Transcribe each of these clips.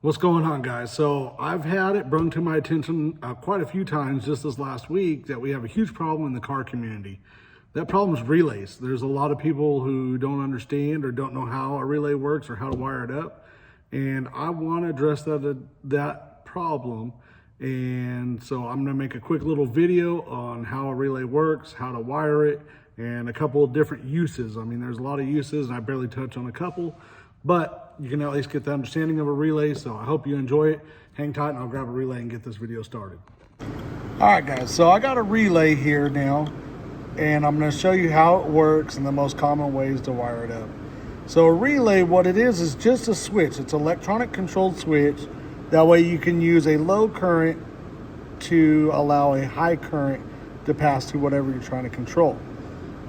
What's going on, guys? So I've had it brought to my attention quite a few times just this last week that we have a huge problem in the car community. That problem is relays. There's a lot of people who don't understand or don't know how a relay works or how to wire it up. And I want to address that problem. And so I'm going to make a quick little video on how a relay works, how to wire it, and a couple of different uses. I mean, there's a lot of uses and I barely touch on a couple, but you can at least get the understanding of a relay. So I hope you enjoy it. Hang tight and I'll grab a relay and get this video started. All right, guys, so I got a relay here now, and I'm going to show you how it works and the most common ways to wire it up. So a relay, what it is just a switch. It's an electronic controlled switch. That way you can use a low current to allow a high current to pass through whatever you're trying to control.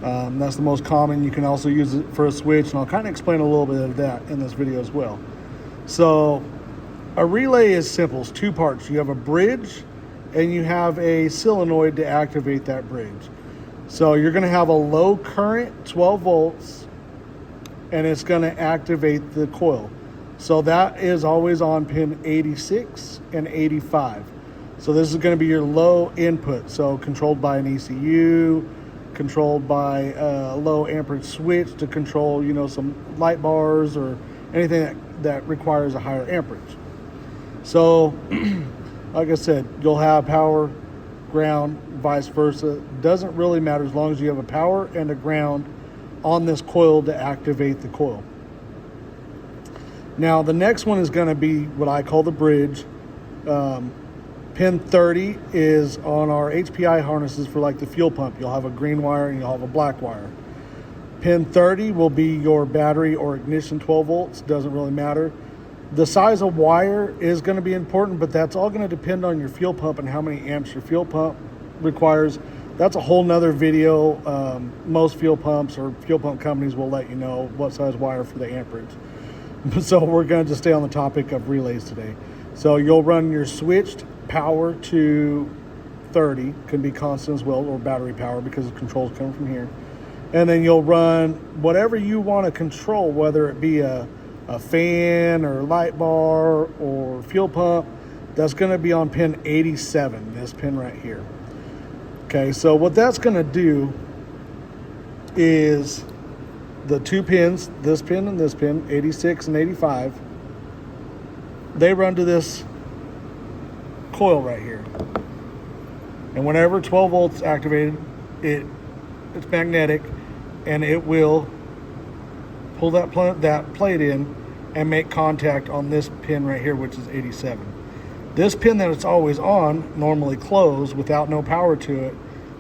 That's the most common. You can also use it for a switch, and I'll kind of explain a little bit of that in this video as well. So a relay is simple. It's two parts. You have a bridge and you have a solenoid to activate that bridge. So you're going to have a low current, 12 volts, and it's going to activate the coil. So that is always on pin 86 and 85. So this is going to be your low input. So controlled by an ECU, controlled by a low amperage switch to control, some light bars or anything that requires a higher amperage. So, like I said, you'll have power, ground, vice versa. Doesn't really matter as long as you have a power and a ground on this coil to activate the coil. Now, the next one is going to be what I call the bridge. Pin 30 is on our HPI harnesses for like the fuel pump. You'll have a green wire and you'll have a black wire. Pin 30 will be your battery or ignition, 12 volts, doesn't really matter. The size of wire is going to be important, but that's all going to depend on your fuel pump and how many amps your fuel pump requires. That's a whole nother video. Most fuel pumps or fuel pump companies will let you know what size wire for the amperage. So we're going to just stay on the topic of relays today. So you'll run your switched power to 30, can be constant as well, or battery power because the controls come from here. And then you'll run whatever you want to control, whether it be a fan or light bar or fuel pump. That's going to be on pin 87, this pin right here. Okay, so what that's going to do is the two pins, this pin and this pin, 86 and 85, they run to this coil right here. And whenever 12 volts activated, it's magnetic, and it will pull that plate in and make contact on this pin right here, which is 87. This pin that it's always on, normally closed without no power to it,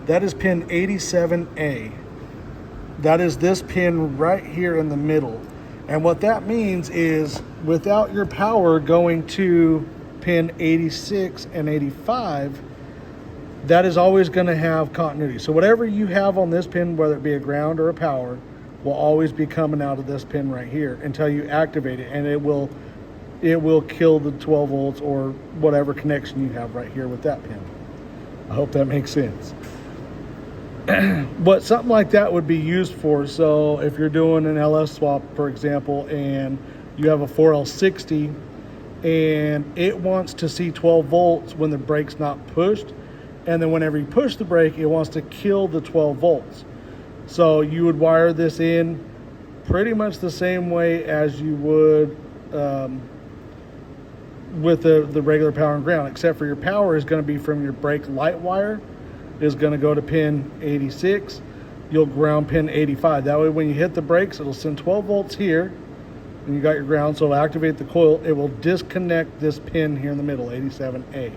that is pin 87A. That is this pin right here in the middle. And what that means is without your power going to pin 86 and 85, that is always going to have continuity. So whatever you have on this pin, whether it be a ground or a power, will always be coming out of this pin right here until you activate it, and it will kill the 12 volts or whatever connection you have right here with that pin. I hope that makes sense. But something like that would be used for, so if you're doing an LS swap, for example, and you have a 4L60 and it wants to see 12 volts when the brake's not pushed, and then whenever you push the brake, it wants to kill the 12 volts. So you would wire this in pretty much the same way as you would with the regular power and ground, except for your power is going to be from your brake light wire, is going to go to pin 86. You'll ground pin 85. That way when you hit the brakes, it'll send 12 volts here, and you got your ground, so it'll activate the coil. It will disconnect this pin here in the middle, 87A,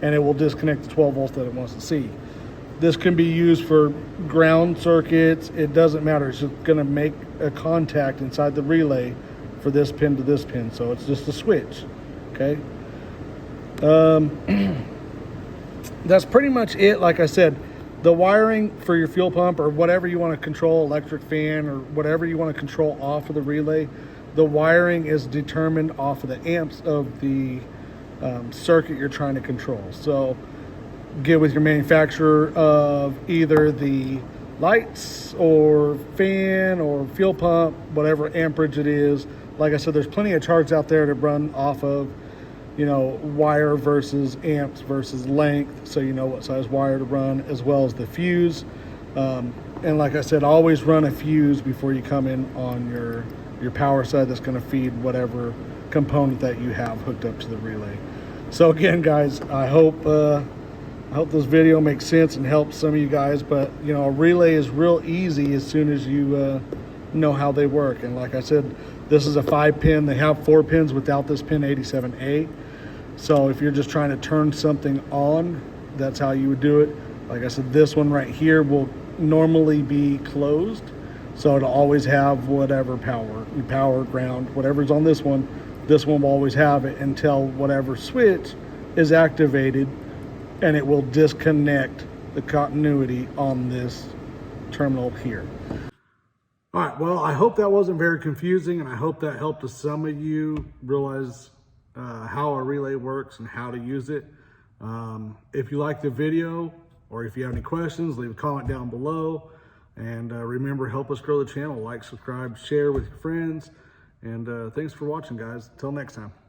and it will disconnect the 12 volts that it wants to see. This can be used for ground circuits. It doesn't matter. It's just going to make a contact inside the relay for this pin to this pin, so it's just a switch. Okay. That's pretty much it. Like I said, the wiring for your fuel pump or whatever you want to control, electric fan or whatever you want to control off of the relay, the wiring is determined off of the amps of the circuit you're trying to control. So get with your manufacturer of either the lights or fan or fuel pump, whatever amperage it is. Like I said, there's plenty of charts out there to run off of. you know, wire versus amps versus length, so you know what size wire to run, as well as the fuse. And like I said, always run a fuse before you come in on your power side that's going to feed whatever component that you have hooked up to the relay. So again, guys, I hope this video makes sense and helps some of you guys. But you know, a relay is real easy as soon as you know how they work. And like I said, this is a 5-pin. They have 4 pins without this pin 87A. So if you're just trying to turn something on, that's how you would do it. Like I said, this one right here will normally be closed, so it'll always have whatever power, ground, whatever's on this one will always have it until whatever switch is activated, and it will disconnect the continuity on this terminal here. All right, well, I hope that wasn't very confusing, and I hope that helped some of you realize how a relay works and how to use it. If you like the video, or if you have any questions, leave a comment down below. And remember, help us grow the channel. Like, subscribe, share with your friends. And thanks for watching, guys. Till next time.